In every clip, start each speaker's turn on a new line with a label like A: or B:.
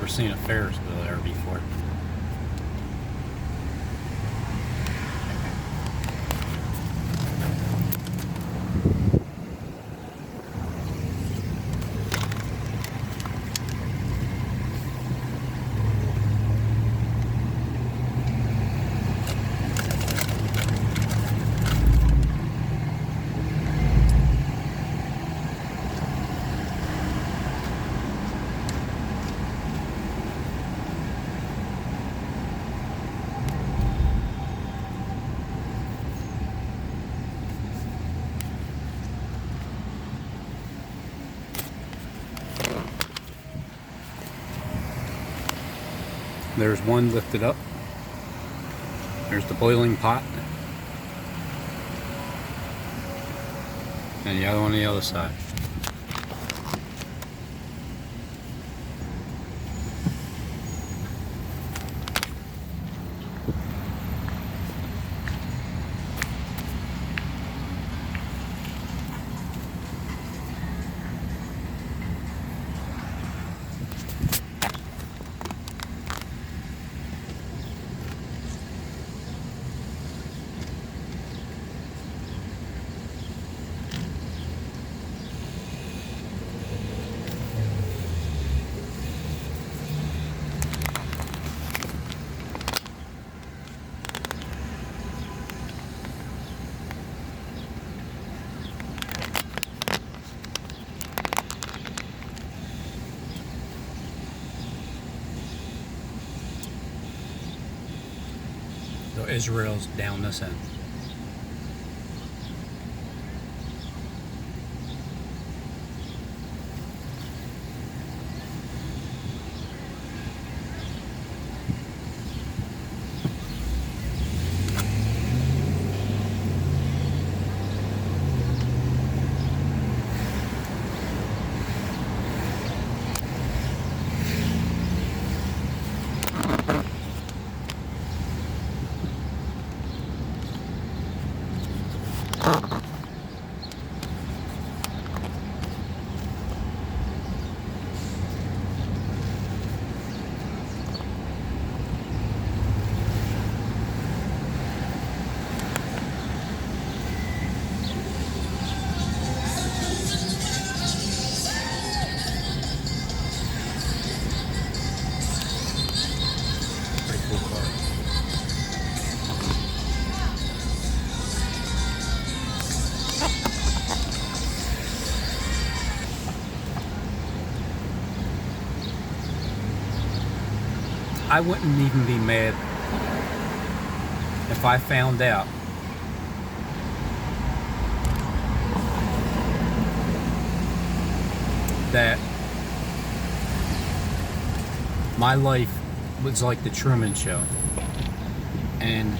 A: never seen a Ferris wheel there before. There's one lifted up. There's the boiling pot. And the other one on the other side. So Israel's down this end. Pretty cool car. I wouldn't even be mad if I found out that my life was like the Truman Show and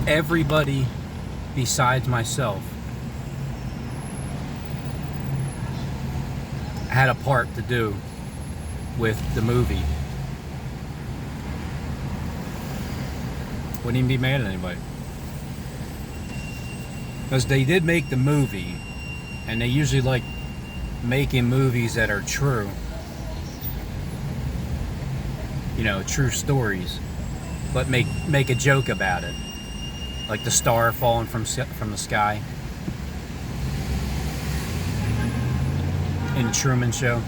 A: everybody besides myself had a part to do with the movie. Wouldn't even be mad at anybody. Because they did make the movie, and they usually like making movies that are true. You know, true stories, but make a joke about it. Like the star falling from the sky in the Truman Show.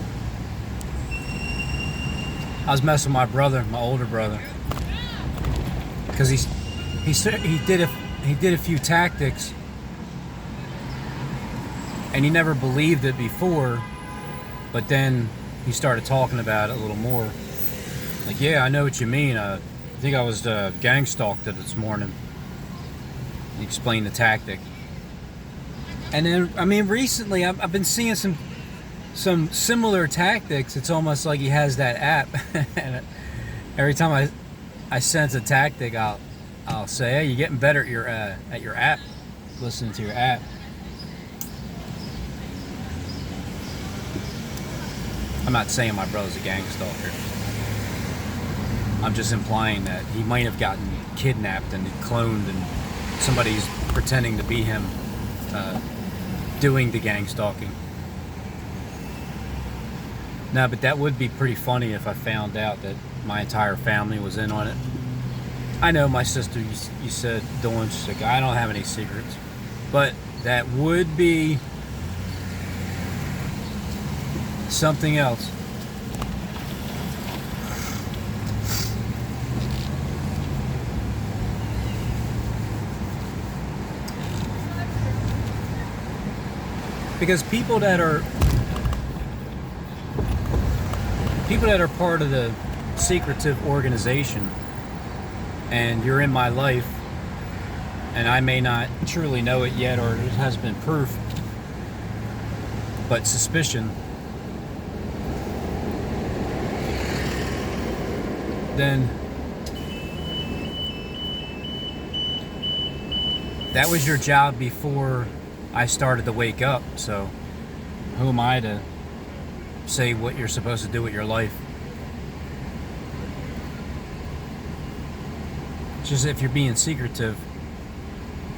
A: I was messing with my brother, my older brother, because he did a few tactics, and he never believed it before, but then he started talking about it a little more. Like, yeah, I know what you mean. I think I was gang stalked this morning. He explained the tactic, and then I mean, recently I've been seeing some similar tactics. It's almost like he has that app, and every time I sense a tactic, I'll say, "Hey, you're getting better at your app. Listening to your app." I'm not saying my brother's a gang stalker. I'm just implying that he might have gotten kidnapped and cloned, and somebody's pretending to be him, doing the gang stalking. No, but that would be pretty funny if I found out that my entire family was in on it. I know my sister, you said, Dawn, she's like, I don't have any secrets. But that would be something else. Because people that are part of the secretive organization, and you're in my life, and I may not truly know it yet, or it has been proof, but suspicion, then that was your job before I started to wake up. So who am I to say what you're supposed to do with your life? It's just if you're being secretive,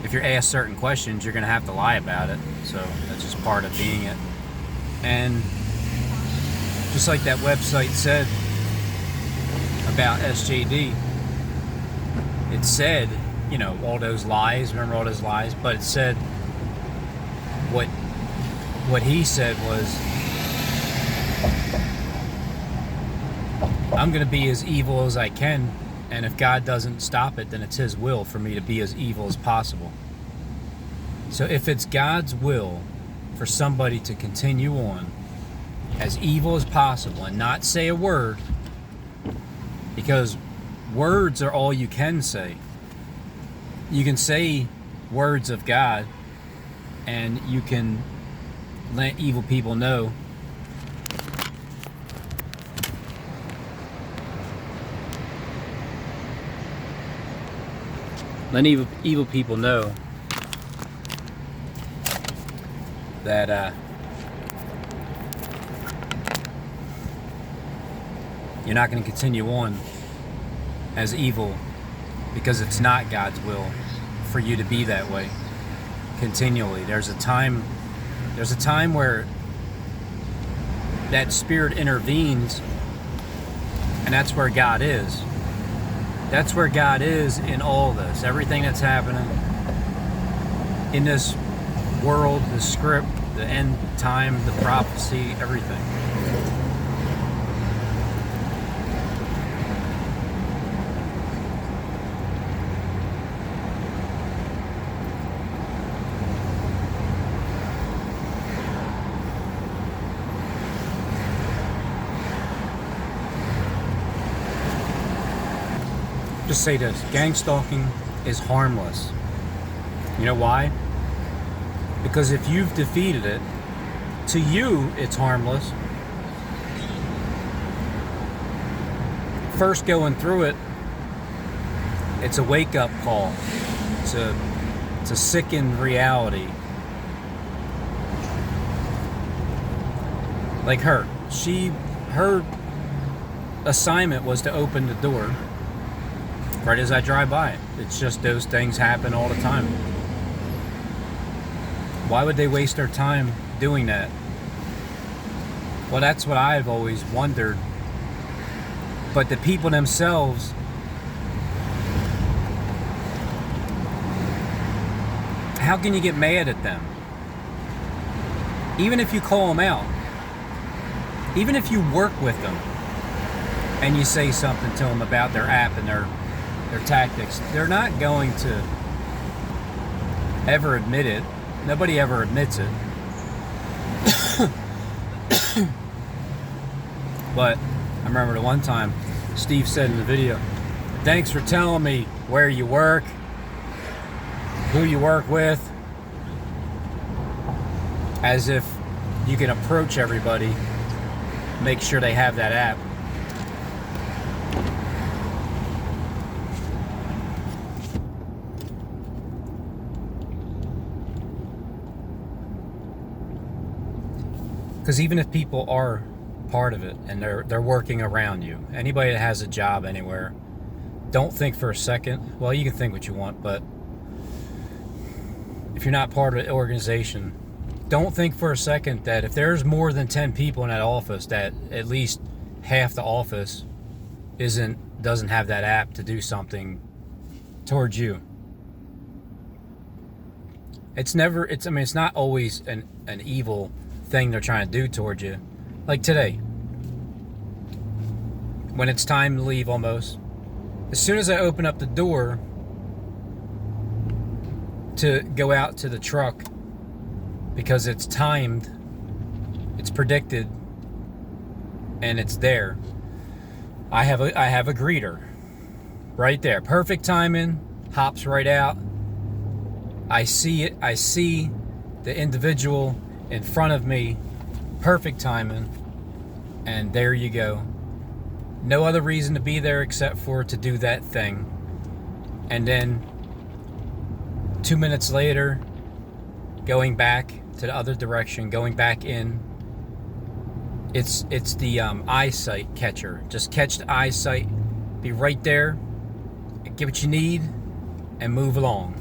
A: if you're asked certain questions, you're going to have to lie about it. So that's just part of being it. And just like that website said about SJD, it said, you know, all those lies, remember all those lies, but it said, what he said was, I'm going to be as evil as I can, and if God doesn't stop it, then it's his will for me to be as evil as possible. So if it's God's will for somebody to continue on as evil as possible and not say a word, because words are all you can say. You can say words of God, and you can let evil people know evil people know that you're not going to continue on as evil, because it's not God's will for you to be that way continually. There's a time where that spirit intervenes, and that's where God is. That's where God is in all this. Everything that's happening in this world, the script, the end time, the prophecy, everything. Just say this, gang stalking is harmless. You know why? Because if you've defeated it, to you it's harmless. First going through it, it's a wake-up call. It's a sickened reality. Like her assignment was to open the door right as I drive by it. It's just those things happen all the time. Why would they waste their time doing that? Well, that's what I've always wondered. But the people themselves, how can you get mad at them? Even if you call them out, even if you work with them and you say something to them about their app and their tactics, they're not going to ever admit it. Nobody ever admits it. But I remember the one time Steve said in the video, thanks for telling me where you work, who you work with, as if you can approach everybody, make sure they have that app. Because even if people are part of it and they're working around you, anybody that has a job anywhere, don't think for a second, well, you can think what you want, but if you're not part of the organization, Don't think for a second that if there's more than 10 people in that office, that at least half the office doesn't have that app to do something towards you. It's not always an evil thing they're trying to do towards you. Like today, when it's time to leave almost, as soon as I open up the door to go out to the truck, because it's timed, it's predicted, and it's there, I have a greeter right there. Perfect timing, hops right out. I see it. I see the individual in front of me. Perfect timing. And there you go. No other reason to be there except for to do that thing. And then 2 minutes later, going back to the other direction, going back in. It's the eyesight catcher. Just catch the eyesight, be right there, get what you need, and move along.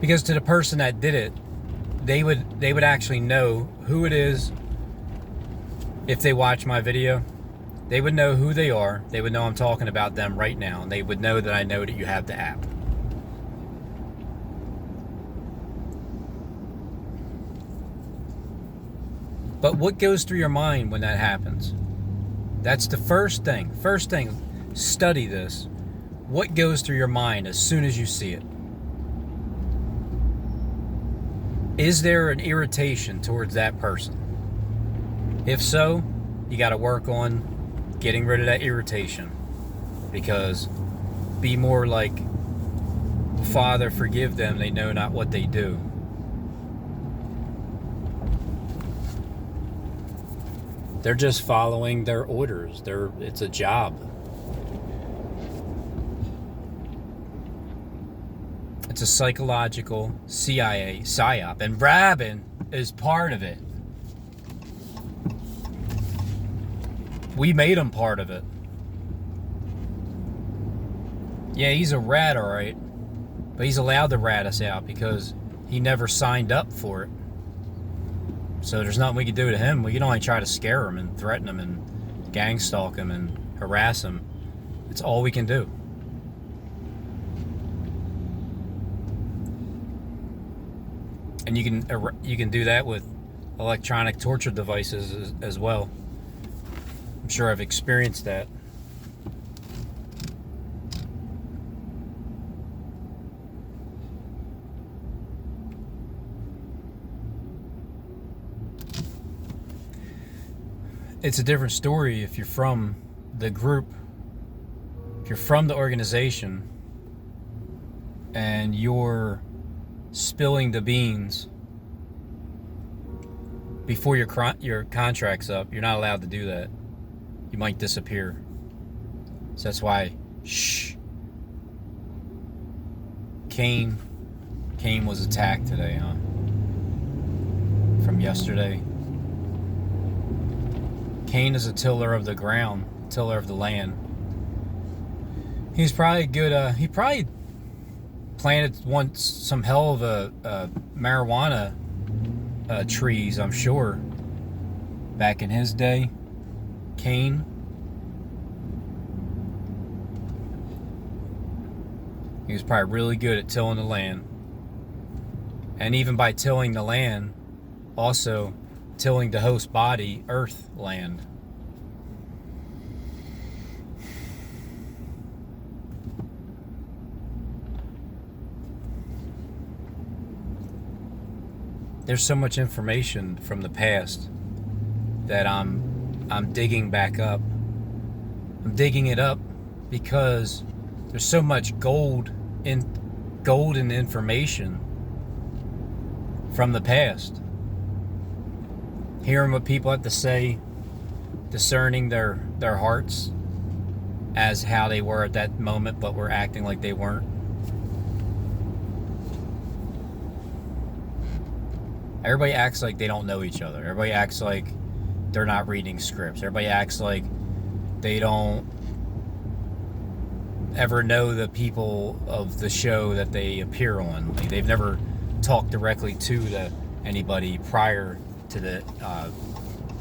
A: Because to the person that did it, they would actually know who it is. If they watch my video, they would know who they are. They would know I'm talking about them right now, and they would know that I know that you have the app. But what goes through your mind when that happens? That's the first thing. First thing, study this. What goes through your mind as soon as you see it? Is there an irritation towards that person? If so, you got to work on getting rid of that irritation. Because be more like, Father, forgive them, they know not what they do. They're just following their orders. It's a job. It's a psychological CIA psyop, and Rabin is part of it. We made him part of it. Yeah, he's a rat, all right, but he's allowed to rat us out because he never signed up for it. So there's nothing we can do to him. We can only try to scare him and threaten him and gang stalk him and harass him. It's all we can do. And you can do that with electronic torture devices as well. I'm sure I've experienced that. It's a different story if you're from the group, if you're from the organization, and you're spilling the beans before your contract's up. You're not allowed to do that. You might disappear. So that's why, shh. Kane was attacked today, huh? From yesterday. Kane is a tiller of the ground, tiller of the land. He's probably good. He probably planted some hell of a marijuana trees, I'm sure. Back in his day, Kane. He was probably really good at tilling the land. And even by tilling the land, also tilling the host body, earth, land. There's so much information from the past that I'm digging back up. I'm digging it up because there's so much golden information from the past. Hearing what people have to say, discerning their hearts as how they were at that moment, but were acting like they weren't. Everybody acts like they don't know each other. Everybody acts like they're not reading scripts. Everybody acts like they don't ever know the people of the show that they appear on. Like, they've never talked directly to anybody prior to the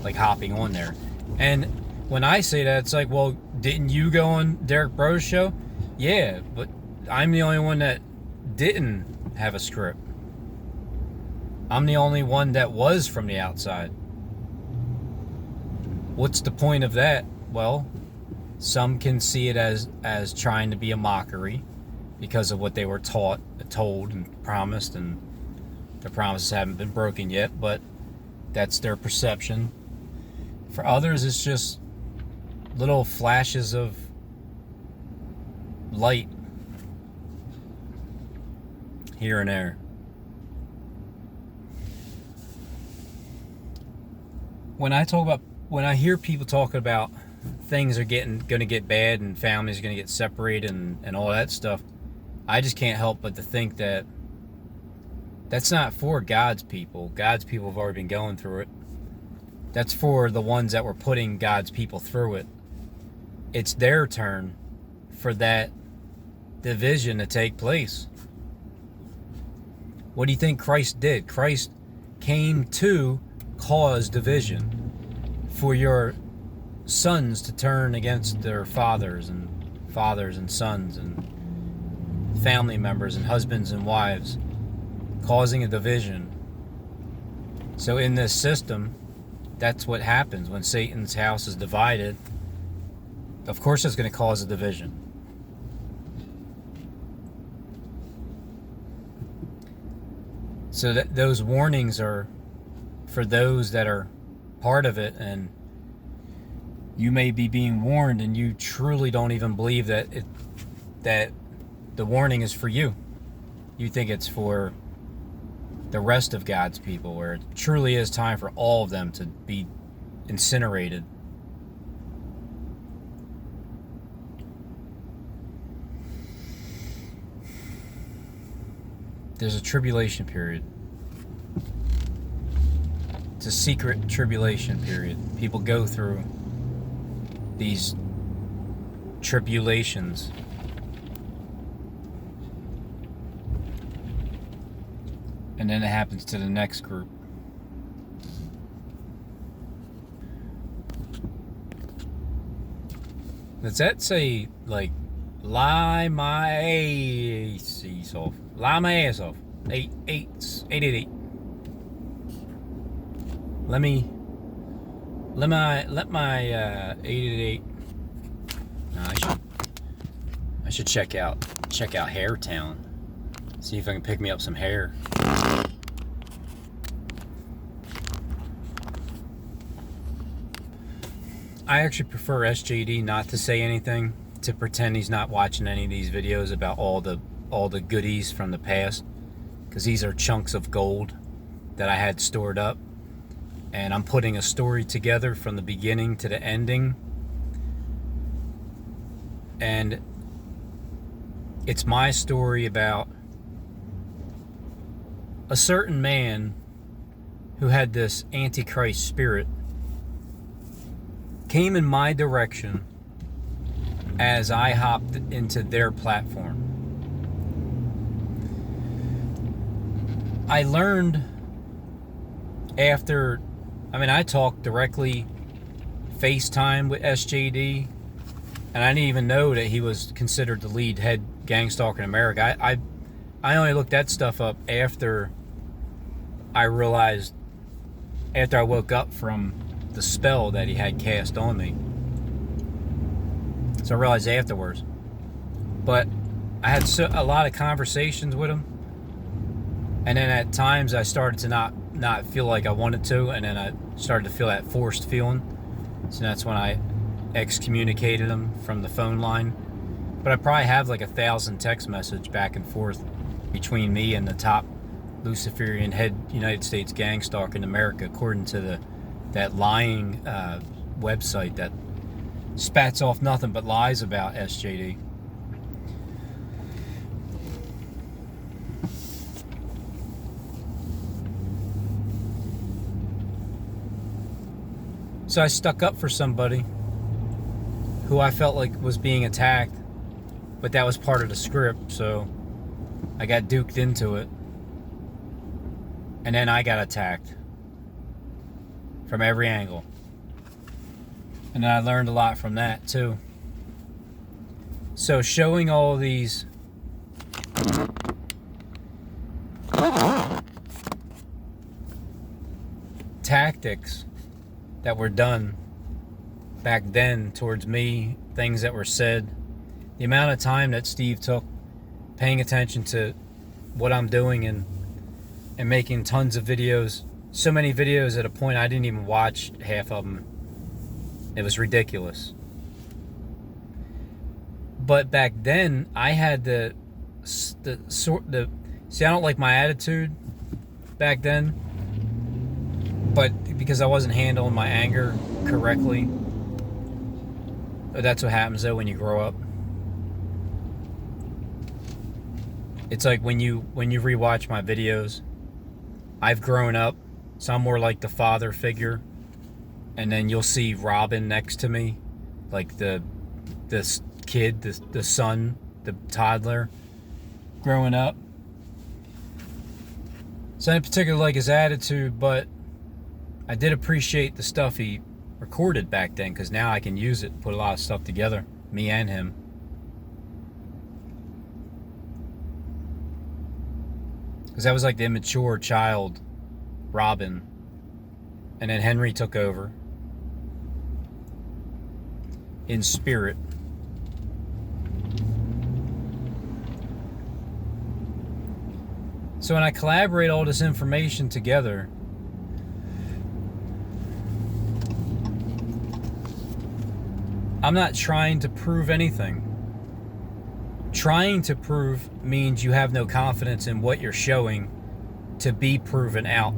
A: like hopping on there. And when I say that, it's like, well, didn't you go on Derek Bro's show? Yeah, but I'm the only one that didn't have a script. I'm the only one that was from the outside. What's the point of that? Well, some can see it as trying to be a mockery because of what they were taught, told, and promised, and the promises haven't been broken yet, but that's their perception. For others, it's just little flashes of light here and there. When I hear people talking about things are going to get bad and families are going to get separated and all that stuff, I just can't help but to think that that's not for God's people. God's people have already been going through it. That's for the ones that were putting God's people through it. It's their turn for that division to take place. What do you think Christ did? Christ came to cause division, for your sons to turn against their fathers and sons and family members and husbands and wives, causing a division. So in this system, that's what happens when Satan's house is divided. Of course it's going to cause a division. So those warnings are for those that are part of it, and you may be being warned and you truly don't even believe that the warning is for you. You think it's for the rest of God's people, where it truly is time for all of them to be incinerated. There's a tribulation period. It's a secret tribulation period. People go through these tribulations. And then it happens to the next group. Does that say, like, lie my ass off? Lie my ass off. 888. Let my 888. No, I should check out Hair Town. See if I can pick me up some hair. I actually prefer SJD not to say anything, to pretend he's not watching any of these videos about all the goodies from the past, because these are chunks of gold that I had stored up, and I'm putting a story together from the beginning to the ending, and it's my story about a certain man who had this Antichrist spirit came in my direction as I hopped into their platform. I learned after, I talked directly FaceTime with SJD, and I didn't even know that he was considered the lead head gang stalker in America. I only looked that stuff up after I realized, after I woke up from the spell that he had cast on me. So I realized afterwards. But I had a lot of conversations with him, and then at times I started to not feel like I wanted to, and then I started to feel that forced feeling. So that's when I excommunicated him from the phone line. But I probably have like 1,000 text message back and forth between me and the top Luciferian head United States gang stalker in America, according to that lying website that spats off nothing but lies about SJD. So I stuck up for somebody who I felt like was being attacked but that was part of the script, so I got duked into it. And then I got attacked from every angle. And I learned a lot from that too. So showing all these tactics that were done back then towards me, things that were said, the amount of time that Steve took paying attention to what I'm doing and making tons of videos, so many videos at a point I didn't even watch half of them. It was ridiculous. But back then I had see, I don't like my attitude back then, but because I wasn't handling my anger correctly. That's what happens though when you grow up. It's like when you rewatch my videos, I've grown up, so I'm more like the father figure, and then you'll see Robin next to me, like this kid, the son, the toddler, growing up. So I didn't particularly like his attitude, but I did appreciate the stuff he recorded back then, because now I can use it, put a lot of stuff together, me and him. Because that was like the immature child, Robin. And then Henry took over in spirit. So when I collaborate all this information together, I'm not trying to prove anything. Trying to prove means you have no confidence in what you're showing to be proven out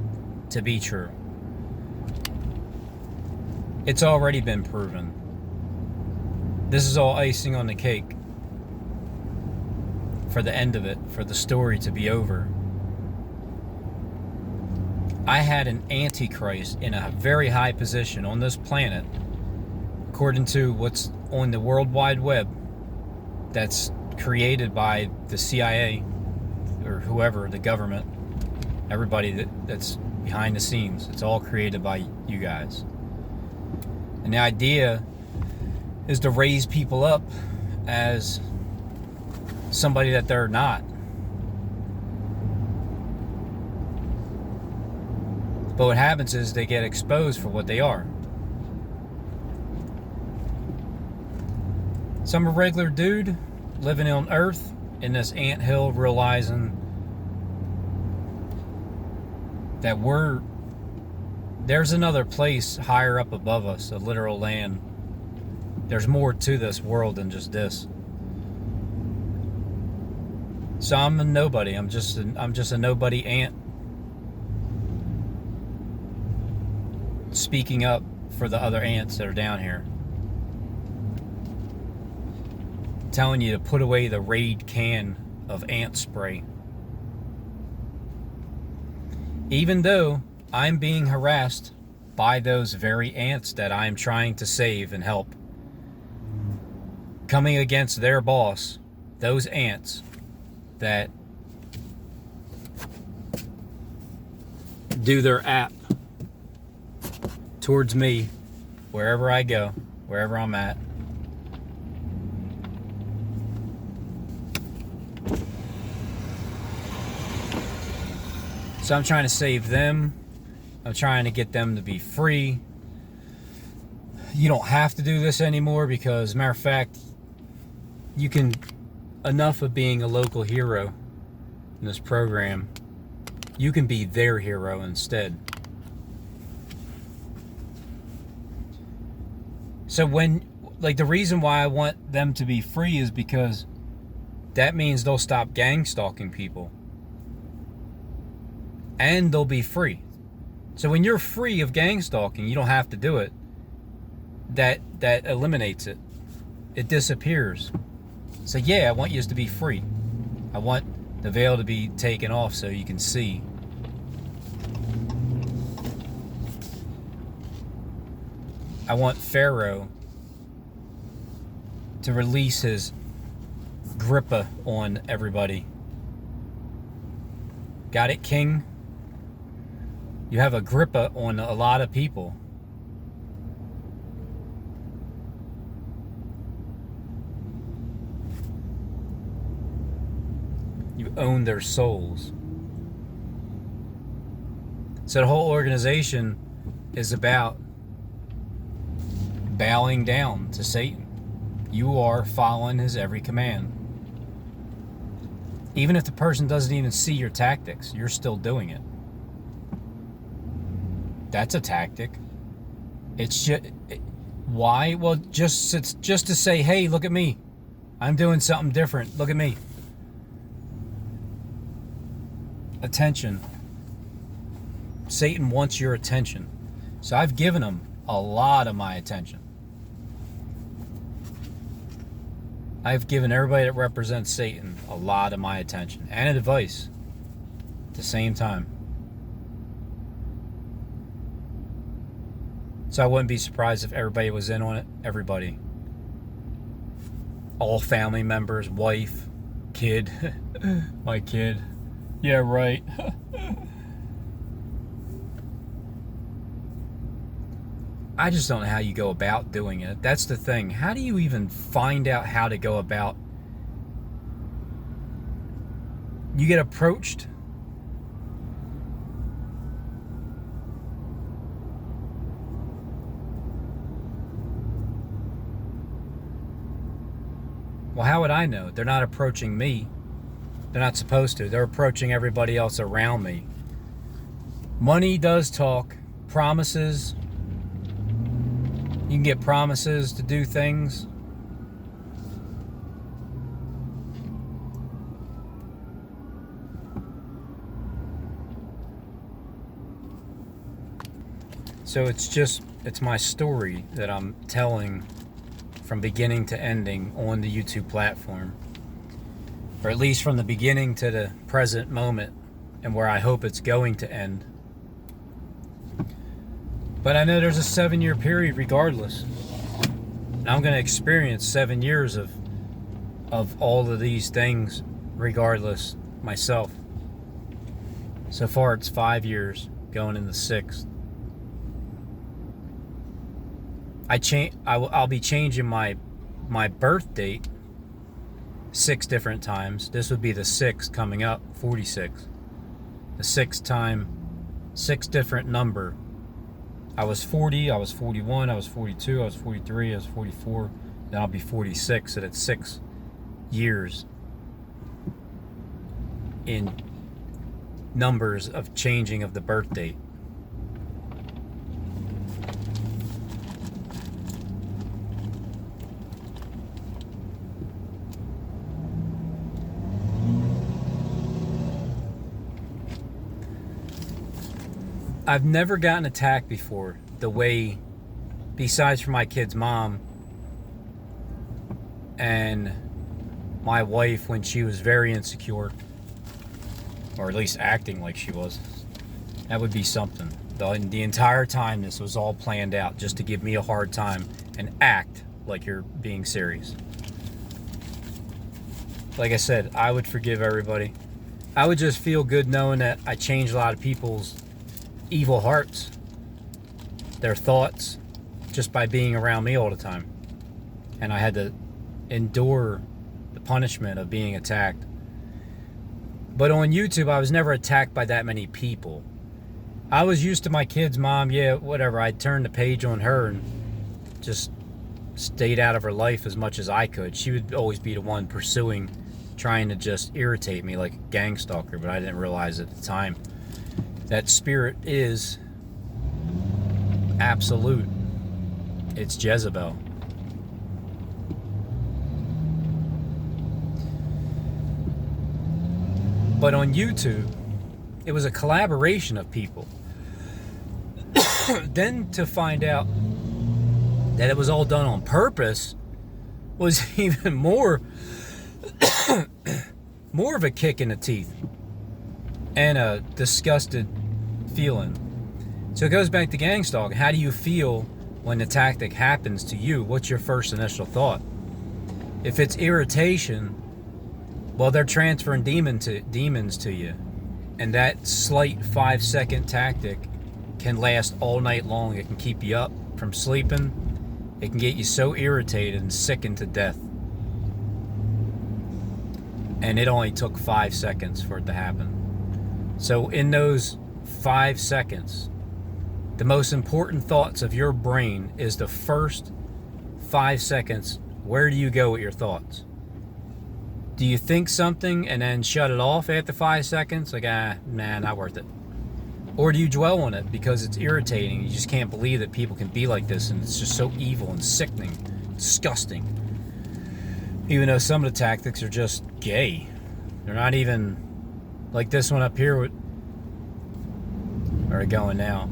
A: to be true. It's already been proven. This is all icing on the cake for the end of it, for the story to be over. I had an antichrist in a very high position on this planet, according to what's on the World Wide Web, that's created by the CIA or whoever, the government, everybody that's behind the scenes. It's all created by you guys. And the idea is to raise people up as somebody that they're not. But what happens is they get exposed for what they are. So I'm a regular dude living on Earth in this anthill, realizing that there's another place higher up above us, a literal land. There's more to this world than just this. So I'm a nobody. I'm just a nobody ant speaking up for the other ants that are down here. Telling you to put away the Raid can of ant spray. Even though I'm being harassed by those very ants that I'm trying to save and help. Coming against their boss, those ants that do their app towards me wherever I go, wherever I'm at. So I'm trying to save them. I'm trying to get them to be free. You don't have to do this anymore because, matter of fact, you can, enough of being a local hero in this program, you can be their hero instead. So the reason why I want them to be free is because that means they'll stop gang stalking people. And they'll be free. So when you're free of gang stalking, you don't have to do it. That eliminates it. It disappears. So yeah, I want you to be free. I want the veil to be taken off so you can see. I want Pharaoh to release his grippa on everybody. Got it, King? You have a grippa on a lot of people. You own their souls. So the whole organization is about bowing down to Satan. You are following his every command. Even if the person doesn't even see your tactics, you're still doing it. That's a tactic. It's just, why? Well, it's just to say, hey, look at me. I'm doing something different. Look at me. Attention. Satan wants your attention. So I've given him a lot of my attention. I've given everybody that represents Satan a lot of my attention and advice at the same time. So I wouldn't be surprised if everybody was in on it. Everybody. All family members, wife, kid. My kid. Yeah, right. I just don't know how you go about doing it. That's the thing. How do you even find out how to go about? You get approached. Well, how would I know? They're not approaching me. They're not supposed to. They're approaching everybody else around me. Money does talk. Promises. You can get promises to do things. So it's my story that I'm telling from beginning to ending on the YouTube platform. Or at least from the beginning to the present moment, and where I hope it's going to end. But I know there's a 7-year period regardless. And I'm going to experience 7 years of all of these things regardless myself. So far it's 5 years, going in the 6th. I'll be changing my birth date 6 different times. This would be the 6th coming up, 46. The 6th time, 6 different number. I was 40, I was 41, I was 42, I was 43, I was 44. Then I'll be 46, so that's 6 years in numbers of changing of the birth date. I've never gotten attacked before the way, besides from my kid's mom and my wife when she was very insecure, or at least acting like she was. That would be something. The entire time this was all planned out just to give me a hard time and act like you're being serious. Like I said, I would forgive everybody. I would just feel good knowing that I changed a lot of people's evil hearts, their thoughts, just by being around me all the time. And I had to endure the punishment of being attacked. But on YouTube, I was never attacked by that many people. I was used to my kid's mom, yeah, whatever. I'd turn the page on her and just stayed out of her life as much as I could. She would always be the one pursuing, trying to just irritate me like a gang stalker, but I didn't realize at the time that spirit is absolute. It's Jezebel. But on YouTube, it was a collaboration of people. Then to find out that it was all done on purpose was even more of a kick in the teeth and a disgusted feeling. So it goes back to gang stalking. How do you feel when the tactic happens to you? What's your first initial thought? If it's irritation, Well, they're transferring demons to you. And that slight 5-second tactic can last all night long. It can keep you up from sleeping. It can get you so irritated and sickened to death. And it only took 5 seconds for it to happen. So in those 5 seconds, the most important thoughts of your brain is the first 5 seconds. Where do you go with your thoughts? Do you think something and then shut it off after 5 seconds? Like, nah, not worth it. Or do you dwell on it because it's irritating? You just can't believe that people can be like this, and it's just so evil and sickening, disgusting. Even though some of the tactics are just gay. They're not even like this one up here. Where are we going now?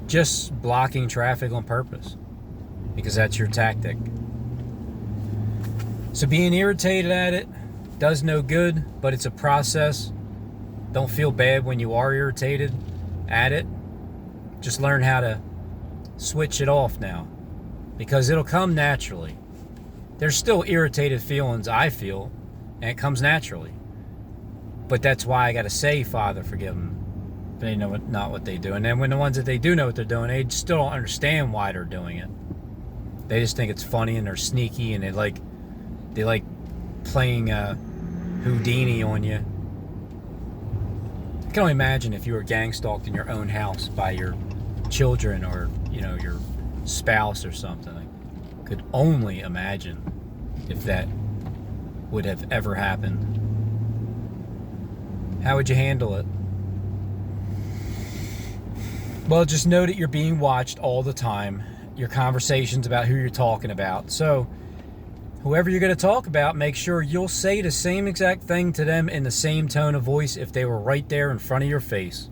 A: Just blocking traffic on purpose, because that's your tactic. So being irritated at it does no good, but it's a process. Don't feel bad when you are irritated at it. Just learn how to switch it off now, because it'll come naturally. There's still irritated feelings I feel, and it comes naturally. But that's why I got to say, Father, forgive them. They know not what they do. And then when the ones that they do know what they're doing, they still don't understand why they're doing it. They just think it's funny, and they're sneaky, and they like playing Houdini on you. I can only imagine if you were gang stalked in your own house by your children or, your spouse or something. I could only imagine if that would have ever happened. How would you handle it? Well, just know that you're being watched all the time. Your conversations about who you're talking about. So, whoever you're going to talk about, make sure you'll say the same exact thing to them in the same tone of voice if they were right there in front of your face.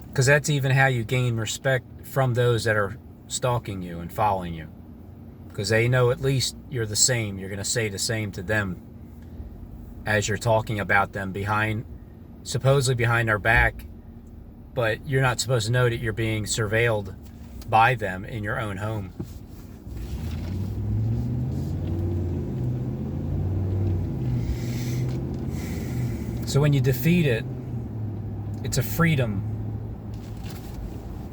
A: Because that's even how you gain respect from those that are stalking you and following you. Because they know at least you're the same. You're going to say the same to them as you're talking about them supposedly behind their back. But you're not supposed to know that you're being surveilled by them in your own home. So when you defeat it, it's a freedom.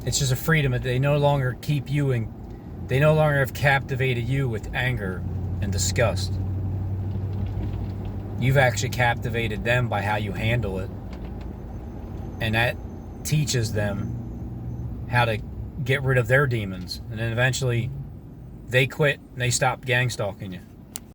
A: It's just a freedom that they no longer keep you in. They no longer have captivated you with anger and disgust. You've actually captivated them by how you handle it. And that teaches them how to get rid of their demons. And then eventually they quit and they stop gang stalking you.